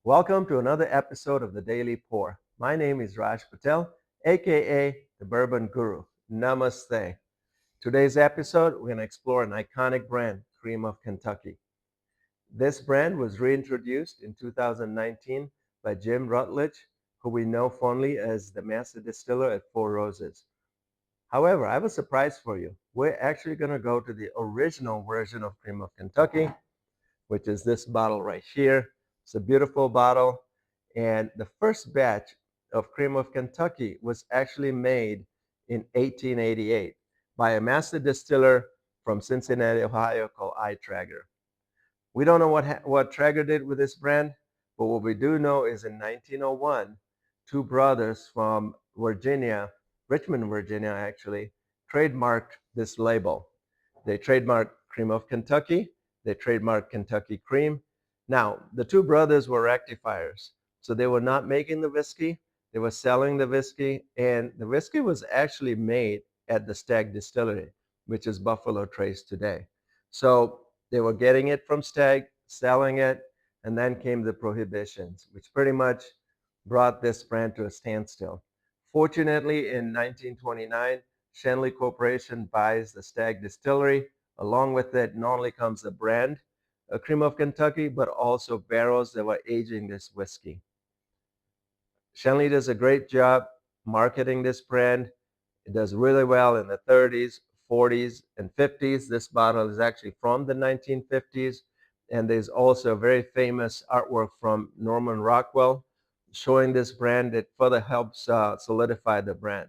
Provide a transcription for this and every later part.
Welcome to another episode of the Daily Pour. My name is Raj Patel, aka the Bourbon Guru. Namaste. Today's episode, we're going to explore an iconic brand, Cream of Kentucky. This brand was reintroduced in 2019 by Jim Rutledge, who we know fondly as the master distiller at Four Roses. However, I have a surprise for you. We're actually going to go to the original version of Cream of Kentucky, which is this bottle right here. It's a beautiful bottle. And the first batch of Cream of Kentucky was actually made in 1888 by a master distiller from Cincinnati, Ohio called I. Traeger. We don't know what Traeger did with this brand, but what we do know is in 1901, two brothers from Virginia, Richmond, Virginia actually, trademarked this label. They trademarked Cream of Kentucky. They trademarked Kentucky Cream. Now, the two brothers were rectifiers. So they were not making the whiskey. They were selling the whiskey. And the whiskey was actually made at the Stag Distillery, which is Buffalo Trace today. So they were getting it from Stag, selling it, and then came the prohibitions, which pretty much brought this brand to a standstill. Fortunately, in 1929, Shenley Corporation buys the Stag Distillery. Along with it, not only comes the brand, Cream of Kentucky, but also barrels that were aging this whiskey. Shenley does a great job marketing this brand. It does really well in the 30s, 40s, and 50s. This bottle is actually from the 1950s. And there's also a very famous artwork from Norman Rockwell showing this brand. It further helps solidify the brand.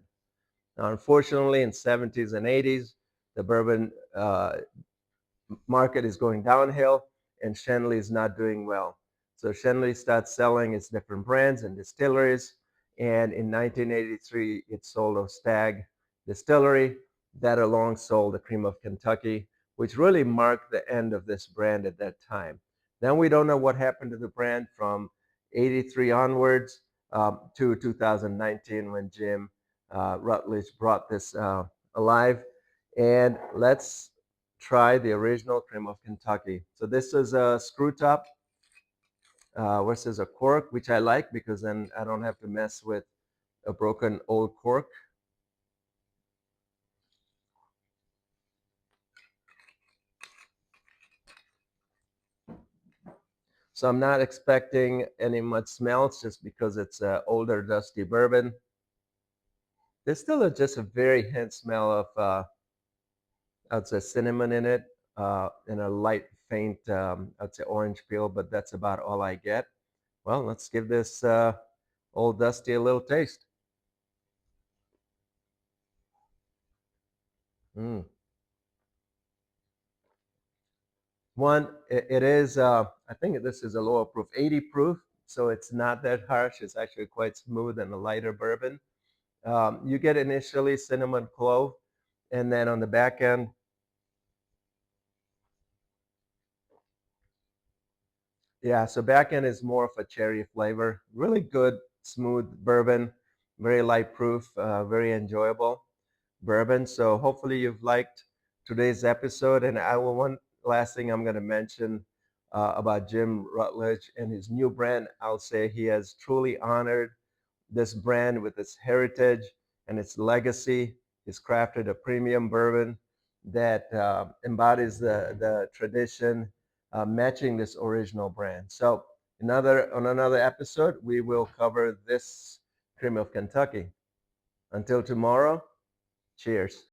Now, unfortunately, in 70s and 80s, the bourbon market is going downhill and Shenley is not doing well. So Shenley starts selling its different brands and distilleries. And in 1983, it sold a Stag distillery that alone sold the Cream of Kentucky, which really marked the end of this brand at that time. Then we don't know what happened to the brand from 83 onwards to 2019 when Jim Rutledge brought this alive. And let's try the original Cream of Kentucky. So this is a screw top versus a cork, which I like because then I don't have to mess with a broken old cork. So I'm not expecting any much smells just because it's an older dusty bourbon. There's still just a very hint smell of, I'd say cinnamon in it and a light faint, I'd say orange peel, but that's about all I get. Well, let's give this old dusty a little taste. Mm. One, it is, I think this is a lower proof, 80 proof, so it's not that harsh. It's actually quite smooth and a lighter bourbon. You get initially cinnamon clove, and then on the back end, yeah, so back end is more of a cherry flavor. Really good, smooth bourbon, very light proof, very enjoyable bourbon. So hopefully you've liked today's episode. And one last thing I'm going to mention about Jim Rutledge and his new brand. I'll say he has truly honored this brand with its heritage and its legacy. He's crafted a premium bourbon that embodies the tradition, matching this original brand. So on another episode, we will cover this Cream of Kentucky. Until tomorrow, cheers.